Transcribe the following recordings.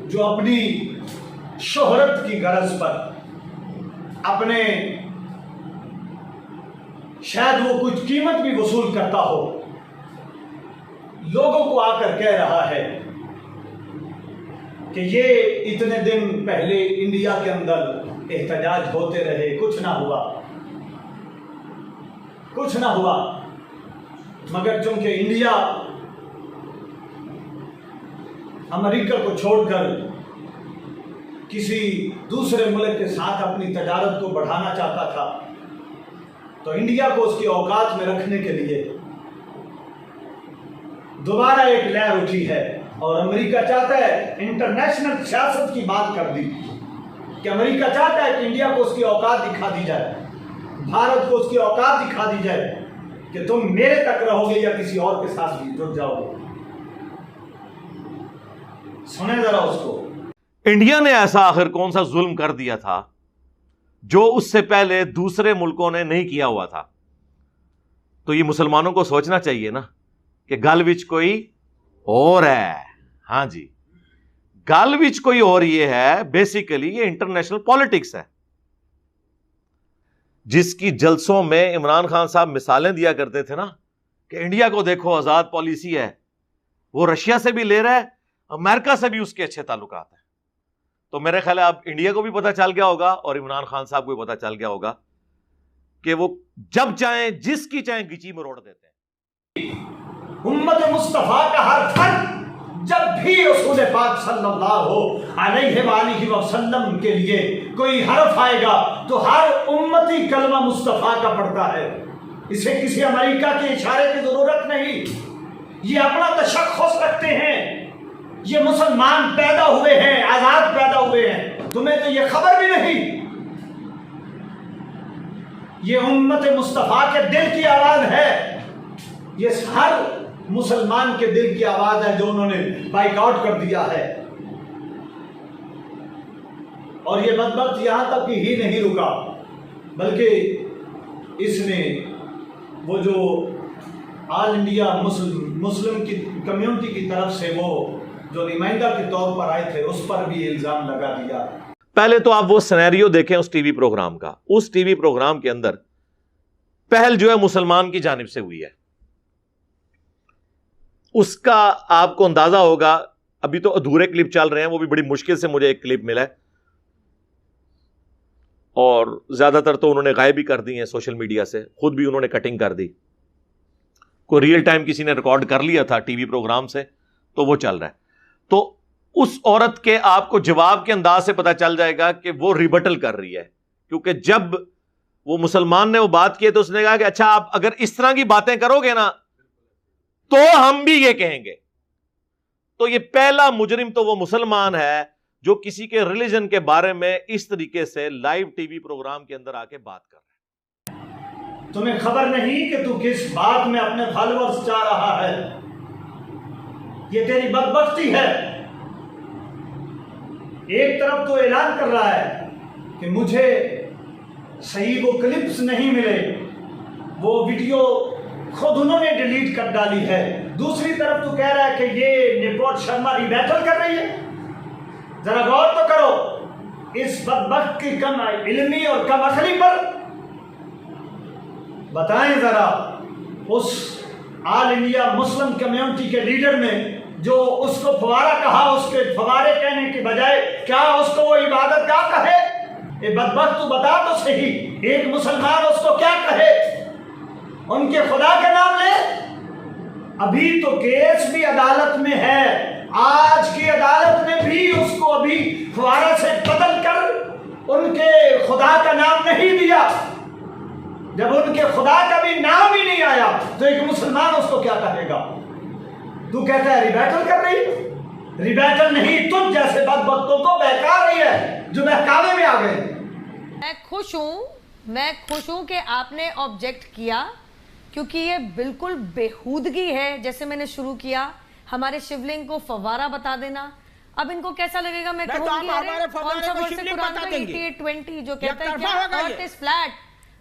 जो अपनी शोहरत की गरज पर अपने शायद वो कुछ कीमत भी वसूल करता हो, लोगों को आकर कह रहा है कि ये इतने दिन पहले इंडिया के अंदर एहतजाज होते रहे, कुछ ना हुआ, कुछ ना हुआ, मगर चूंकि इंडिया अमेरिका को छोड़कर किसी दूसरे मुल्क के साथ अपनी तजारत को बढ़ाना चाहता था, तो इंडिया को उसकी औकात में रखने के लिए दोबारा एक लहर उठी है और अमेरिका चाहता है, इंटरनेशनल सियासत की बात कर दी कि अमेरिका चाहता है कि इंडिया को उसकी औकात दिखा दी जाए, भारत को उसकी औकात दिखा दी जाए कि तुम मेरे तक रहोगे या किसी और के साथ भी जुड़ जाओगे। सुने जरा उसको। इंडिया ने ऐसा आखिर कौन सा जुल्म कर दिया था जो उससे पहले दूसरे मुल्कों ने नहीं किया हुआ था? तो ये मुसलमानों को सोचना चाहिए ना कि गल विच कोई और है। हां जी, गल विच कोई और ये है, बेसिकली ये इंटरनेशनल पॉलिटिक्स है, जिसकी जलसों में इमरान खान साहब मिसालें दिया करते थे ना कि इंडिया को देखो आजाद पॉलिसी है, वो रशिया से भी ले रहा है, अमेरिका से भी उसके अच्छे ताल्लुकात हैं। तो मेरे ख्याल है अब इंडिया को भी पता चल गया होगा और इमरान खान साहब को भी पता चल गया होगा कि वो जब चाहें जिसकी चाहें गिची में रोड़ देते हैं। उम्मत मुस्तफा का हर फर्द जब भी रसूल पाक सल्लल्लाहु अलैहि वसल्लम के लिए कोई हरफ आएगा तो हर उम्मती कलमा मुस्तफा का पढ़ता है। इसे किसी अमेरिका के इशारे की जरूरत नहीं, ये अपना तशख्खुस रखते हैं, ये मुसलमान पैदा हुए हैं, आजाद पैदा हुए हैं, तुम्हें तो ये खबर भी नहीं। ये उम्मत मुस्तफा के दिल की आवाज है, ये हर मुसलमान के दिल की आवाज है जो उन्होंने बाइकआउट कर दिया है। और ये बदबख्त यहां तक ही नहीं रुका, बल्कि इसने वो जो ऑल इंडिया मुस्लिम की कम्युनिटी की तरफ से वो जो नुमाइंदा के तौर पर आए थे उस पर भी इल्जाम लगा दिया। पहले तो आप वो सिनेरियो देखें उस टीवी प्रोग्राम का। उस टीवी प्रोग्राम के अंदर पहल जो है मुसलमान की जानिब से हुई है, उसका आपको अंदाजा होगा। अभी तो अधूरे क्लिप चल रहे हैं, वो भी बड़ी मुश्किल से मुझे एक क्लिप मिला है और ज्यादातर तो उन्होंने गायब भी कर दी है सोशल मीडिया से, खुद भी उन्होंने कटिंग कर दी। कोई रियल टाइम किसी ने रिकॉर्ड कर लिया था टीवी प्रोग्राम से, तो वो चल रहा है। तो उस औरत के आपको जवाब के अंदाज से पता चल जाएगा कि वो रिबटल कर रही है, क्योंकि जब वो मुसलमान ने वो बात की तो उसने कहा कि अच्छा आप अगर इस तरह की बातें करोगे ना तो हम भी ये कहेंगे। तो ये पहला मुजरिम तो वो मुसलमान है जो किसी के रिलीजन के बारे में इस तरीके से लाइव टीवी प्रोग्राम के अंदर आके बात कर रहा है। तुम्हें खबर नहीं कि तू किस बात में अपने फॉलोअर्स चाह रहा है? ये तेरी बदबख्ती है। एक तरफ तो ऐलान कर रहा है कि मुझे सही वो क्लिप्स नहीं मिले, वो वीडियो खुद उन्होंने डिलीट कर डाली है। दूसरी तरफ तो कह रहा है कि ये निपोट शर्मा रिबैटल कर रही है। जरा गौर तो करो इस बदबख्त की कम इल्मी और कम अकली पर। बताएं जरा उस ऑल इंडिया मुस्लिम कम्युनिटी के लीडर ने जो उसको फवारा कहा, उसके फवारे कहने के बजाय क्या उसको वो इबादत क्या कहे? ये बदबख्त तू बता तो सही, एक मुसलमान उसको क्या कहे? उनके खुदा का नाम ले। अभी तो केस भी अदालत में है, आज की अदालत ने भी उसको अभी फवारा से बदल कर उनके खुदा का नाम नहीं दिया। जब उनके खुदा का भी नाम ही नहीं आया तो एक मुसलमान उसको क्या कहेगा? तू कहता है रिबैटल कर रही? रिबैटल नहीं, तुम जैसे बदबख्तों को बहका रही है जो बहकावे में आ गए। मैं खुश हूं कि आपने ऑब्जेक्ट किया, क्योंकि ये बिल्कुल बेहूदगी है। जैसे मैंने शुरू किया हमारे शिवलिंग को फवारा बता देना, अब इनको कैसा लगेगा? मैं कहूंगी अरे कौन सा वर्ष कुरान का 88:20 जो कहता है क्या अर्थ इज फ्लैट,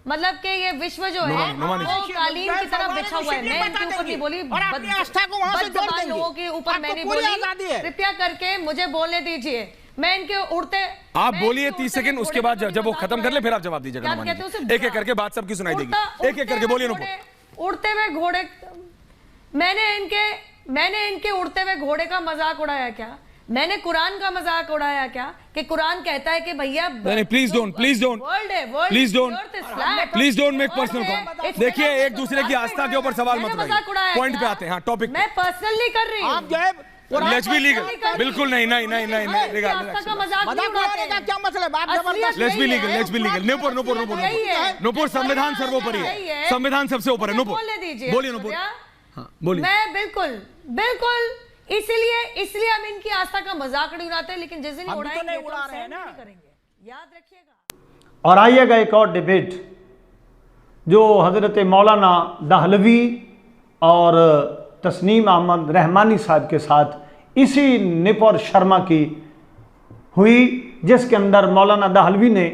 मतलब कि ये विश्व जो है वो कालीन की तरह बिछा हुआ है। मैं इनके ऊपर नहीं बोली, बदजबान लोगों के ऊपर मैं नहीं बोली। कृपया करके मुझे बोलने दीजिए। मैं इनके उड़ते, आप बोलिए 30 सेकंड, उसके बाद जब वो खत्म कर ले फिर आप जवाब दीजिएगा। एक एक करके बात सबकी सुनाई देगी, एक एक करके बोलिए। उड़ते हुए घोड़े, मैंने इनके उड़ते हुए घोड़े का मजाक उड़ाया क्या? मैंने कुरान का मजाक उड़ाया क्या कि कुरान कहता है कि भैया प्लीज डोंट मेक पर्सनल। देखिए एक दूसरे की आस्था के ऊपर सवाल मत उठाइए, पॉइंट पे आते हैं। हाँ, टॉपिक मैं पर्सनल नहीं कर रही हूं। आप जो है लेट्स बी लीगल, बिल्कुल नहीं क्या मतलब? Let's be legal. नूपुर संविधान सर्वोपरि है, संविधान सबसे ऊपर है। नूपुर बोलिए, नूपुर बोलिए। मैं बिल्कुल इसलिए हम इनकी आस्था का मजाक नहीं उड़ाते हैं, लेकिन जिस दिन उड़ाएंगे तो हम सहन नहीं करेंगे, याद रखिएगा। और आइएगा एक और डिबेट जो हजरत मौलाना दहलवी और तस्नीम अहमद रहमानी साहब के साथ इसी नुपुर शर्मा की हुई, जिसके अंदर मौलाना दहलवी ने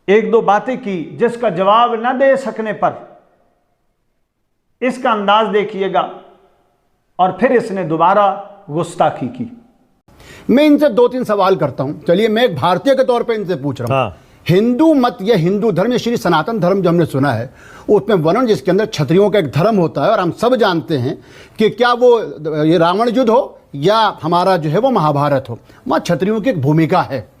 एक दो बातें की जिसका जवाब न दे सकने पर इसका अंदाज देखिएगा, और फिर इसने दोबारा गुस्ताखी की। मैं इनसे 2-3 सवाल करता हूं। चलिए, मैं एक भारतीय के तौर पे इनसे पूछ रहा हूं। हिंदू मत या हिंदू धर्म या श्री सनातन धर्म जो हमने सुना है, उसमें वर्णन जिसके अंदर क्षत्रियों का एक धर्म होता है, और हम सब जानते हैं कि क्या वो ये रावण युद्ध हो या हमारा जो है वो महाभारत हो, वहाँ क्षत्रियों की एक भूमिका है।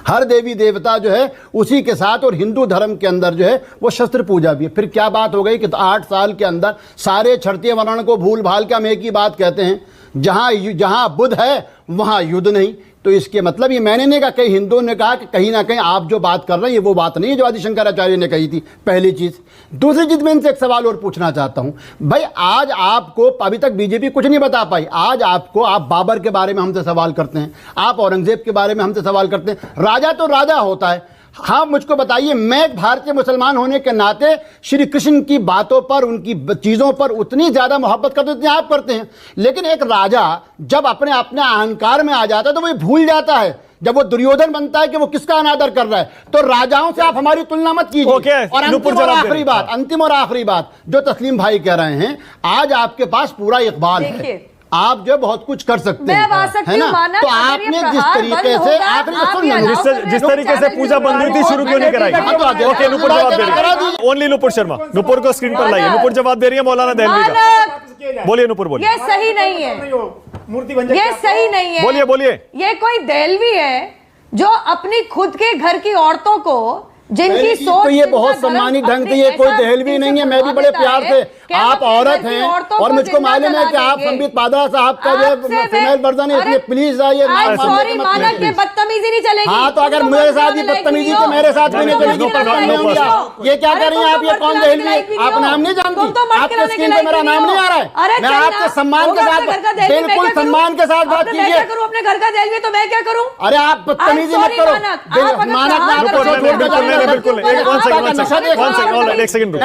हर देवी देवता जो है उसी के साथ, और हिंदू धर्म के अंदर जो है वो शस्त्र पूजा भी है। फिर क्या बात हो गई कि 8 साल के अंदर सारे क्षत्रिय वर्ण को भूल भाल के हम एक ही बात कहते हैं, जहां बुध है वहां युद्ध नहीं। तो इसके मतलब ये मैंने नहीं कहा, कई हिंदुओं ने कहा कि कहीं ना कहीं आप जो बात कर रहे हैं ये वो बात नहीं है जो आदि शंकराचार्य ने कही थी। पहली चीज। दूसरी चीज, मैं इनसे एक सवाल और पूछना चाहता हूं। भाई आज आपको अभी तक बीजेपी कुछ नहीं बता पाई। आज आपको, आप बाबर के बारे में हमसे सवाल करते हैं, आप औरंगजेब के बारे में हमसे सवाल करते हैं। राजा तो राजा होता है। हाँ, मुझको बताइए, मैं एक भारतीय मुसलमान होने के नाते श्री कृष्ण की बातों पर, उनकी चीज़ों पर उतनी ज़्यादा मोहब्बत करते जितनी आप करते हैं। लेकिन एक राजा जब अपने अहंकार में आ जाता है तो वो भूल जाता है, जब वो दुर्योधन बनता है कि वो किसका अनादर कर रहा है। तो राजाओं से आप हमारी तुलना मत कीजिए। और अंतिम और आखिरी बात जो तस्लीम भाई कह रहे हैं, आज आपके पास पूरा इकबाल है, आप जो बहुत कुछ कर सकते हैं, है ना? तो आपने जिस तरीके से जिस तरीके से पूजा बंद हुई थी, शुरू क्यों नहीं कराई? ओके, नुपुर जवाब दे रही है। ओनली नुपुर शर्मा, नुपुर को स्क्रीन पर लाइए। नुपुर जवाब दे रही है मौलाना दहलवी का। बोलिए नुपुर, बोलिए। ये सही नहीं है, ये सही नहीं है। बोलिए। ये कोई दहलवी है जो अपनी खुद के घर की औरतों को, जिनकी सोच, तो ये बहुत सम्मानित ढंग से, ये कोई दहलवी नहीं है। मैं भी बड़े प्यार से, आप औरत हैं और मुझको मालूम है कि आप संबित पादा साहब का जो फीमेल वर्जन है, इसलिए प्लीज ये बदतमीजी नहीं चलेगी। हाँ, तो अगर मेरे साथ ही बदतमीजी तो मेरे साथ भी नहीं चलेगी। ये क्या कर रही हैं आप? ये कौन दहलवी है? आप नाम नहीं जानती? आपके स्क्रीन पे मेरा नाम नहीं आ रहा है। मैं आपके सम्मान के साथ, बिल्कुल सम्मान के साथ बात कीजिए। अपने घर का दहलवी तो मैं क्या करूँ? अरे आप बदतमीजी मत करो। मानक बिल्कुल, एक सेकंड रुक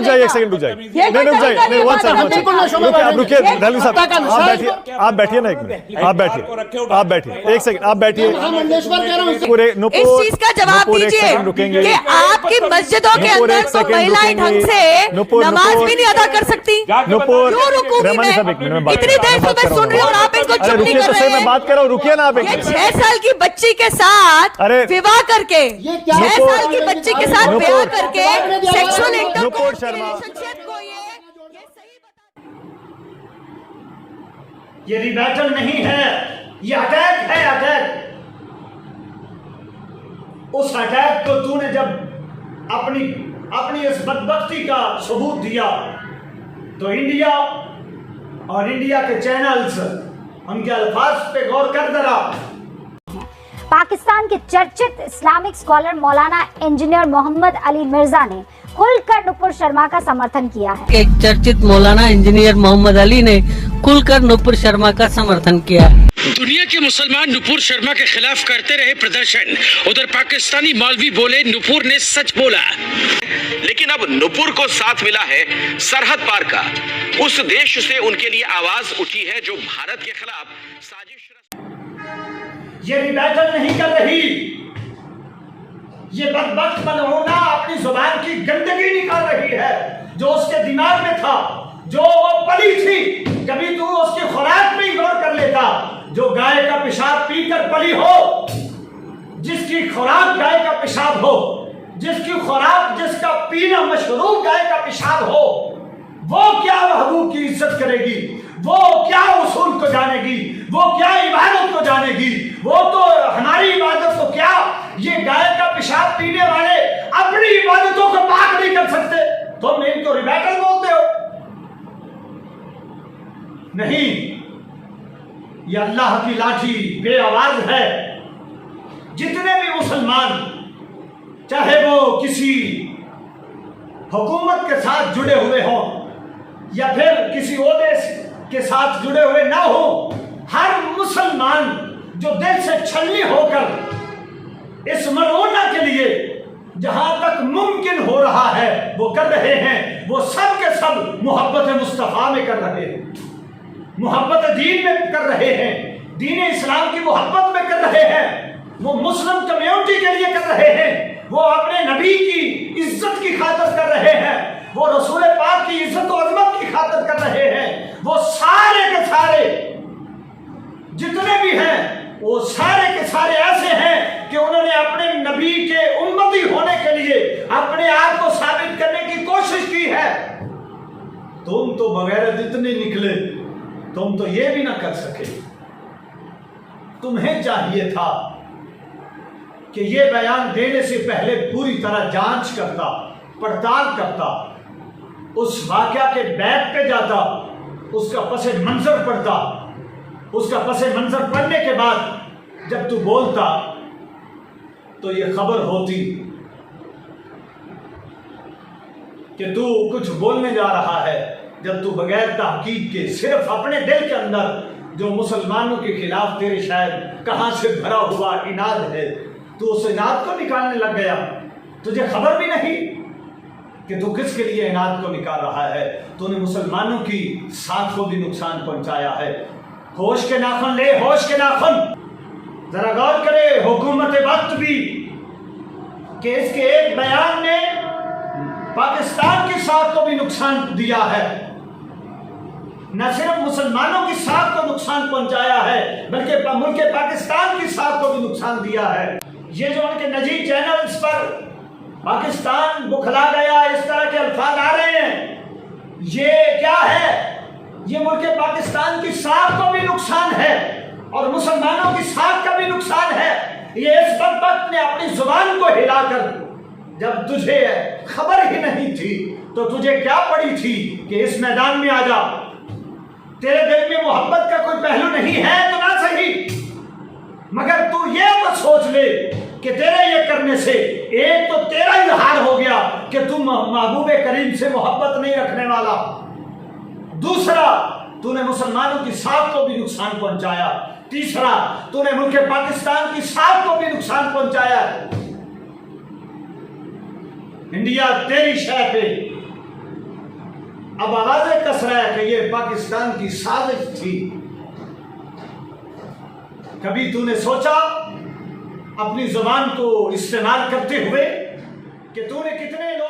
जाइए, एक सेकंड रुक जाइए। आप बैठिए ना, एक मिनट आप बैठिए एक सेकंड, आप बैठिए। इस चीज का जवाब दीजिए कि आपकी मस्जिदों के अंदर तो महिलाएं ढंग से नमाज भी नहीं अदा कर सकती। क्यों रुकूंगी मैं? इतनी देर से मैं सुन रही हूँ और आप इनको चुप नहीं कर रहे हैं। मैं बात कर रहा हूँ, रुकिए ना आप। 6 साल की बच्ची के साथ विवाह करके, 6 साल की बच्ची के साथ विवाह करके सेक्सुअल इंटरकोर्स को ये रिबैटल नहीं है, ये अटैक है, अटैक। उस अटैक को तूने जब अपनी इस बदबख्ती का सबूत दिया तो इंडिया और इंडिया के चैनल्स उनके अल्फाज पे गौर कर जरा। पाकिस्तान के चर्चित इस्लामिक स्कॉलर मौलाना इंजीनियर मोहम्मद अली मिर्जा ने खुलकर नुपुर शर्मा का समर्थन किया है। एक चर्चित मौलाना इंजीनियर मोहम्मद अली ने खुलकर नुपुर शर्मा का समर्थन किया। दुनिया के मुसलमान नुपुर शर्मा के खिलाफ करते रहे प्रदर्शन, उधर पाकिस्तानी मौलवी बोले नुपुर ने सच बोला। लेकिन अब नुपुर को साथ मिला है सरहद पार का, उस देश से उनके लिए आवाज उठी है जो भारत के खिलाफ साजिश। ये रिबैटल नहीं कर रही, ये बदबख्त मलऊना अपनी जुबान की गंदगी निकाल रही है जो उसके दिमाग में था, जो वो पली थी। कभी तू उसकी खुराक में गौर कर लेता, जो गाय का पेशाब पीकर पली हो, जिसकी खुराक गाय का पेशाब हो, जिसकी खुराक, जिसका पीना मशरूब गाय का पेशाब हो, वो क्या महबूब की इज्जत करेगी, वो क्या उसूल को जानेगी, वो क्या इबादत को जानेगी, वो तो हमारी इबादत को क्या, ये गाय का पेशाब पीने वाले अपनी इबादतों को पाक नहीं कर सकते, तुम इनको रिबैटल बोलते हो? नहीं, ये अल्लाह की लाठी बेआवाज है। जितने भी मुसलमान, चाहे वो किसी हुकूमत के साथ जुड़े हुए हों या फिर किसी ओहदे के साथ जुड़े हुए ना हो, हर मुसलमान जो दिल से छलनी होकर इस मलऊना के लिए जहां तक मुमकिन हो रहा है वो कर रहे हैं, वो सब के सब मोहब्बत मुस्तफ़ा में कर रहे हैं, मोहब्बत दीन में कर रहे हैं, दीन इस्लाम की मोहब्बत में कर रहे हैं, वो मुस्लिम कम्युनिटी के लिए कर रहे हैं, वो अपने नबी की इज्जत की खातिर कर रहे हैं, वो रसूल पाक की इज्जत और अजमत की खातिर कर रहे हैं। वो सारे के सारे जितने भी हैं, वो सारे के सारे ऐसे हैं कि उन्होंने अपने नबी के उम्मती होने के लिए अपने आप को साबित करने की कोशिश की है। तुम तो बगैर इतने निकले, तुम तो ये भी ना कर सके। तुम्हें चाहिए था कि ये बयान देने से पहले पूरी तरह जांच करता, पड़ताल करता, उस वाकया के बैक पे जाता, उसका पसे मंजर पढ़ता, उसका पसे मंजर पढ़ने के बाद जब तू बोलता तो ये खबर होती कि तू कुछ बोलने जा रहा है, जब तू बगैर तहकीक के सिर्फ अपने दिल के अंदर जो मुसलमानों के खिलाफ तेरे शायद कहां से भरा हुआ इनाद है, तू उस इनाद को निकालने लग गया। तुझे खबर भी नहीं कि तू किसके लिए इनाद को निकाल रहा है। तूने मुसलमानों की साख को भी नुकसान पहुंचाया है। होश के नाखून ले, होश के नाखून। जरा गौर करे हुकूमत वक्त भी कि इसके एक बयान ने पाकिस्तान की साख को भी नुकसान दिया है, न सिर्फ मुसलमानों की साख को नुकसान पहुंचाया है बल्कि मुल्क पाकिस्तान की साख को भी नुकसान दिया है। ये जो उनके नजी चैनल्स पर पाकिस्तान बुखला गया, इस तरह के अल्फाज आ रहे हैं, ये क्या है? ये मुल्क पाकिस्तान की साख को भी नुकसान है और मुसलमानों की साख का भी नुकसान है। ये इस बदबख्त ने अपनी जुबान को हिलाकर, जब तुझे खबर ही नहीं थी तो तुझे क्या पड़ी थी कि इस मैदान में आ जा। तेरे दिल में मोहब्बत का कोई पहलू नहीं है तो ना सही, मगर तू ये मत सोच ले कि तेरे ये करने से एक तो तेरा इजहार हो गया कि तू महबूब करीम से मोहब्बत नहीं रखने वाला, दूसरा तूने मुसलमानों की साख को भी नुकसान पहुंचाया, तीसरा तूने मुल्क पाकिस्तान की साख को भी नुकसान पहुंचाया। इंडिया तेरी शह पे अब आवाजें कस रहा है कि ये पाकिस्तान की साजिश थी। कभी तूने सोचा अपनी जुबान को इस्तेमाल करते हुए कि तूने कितने लोग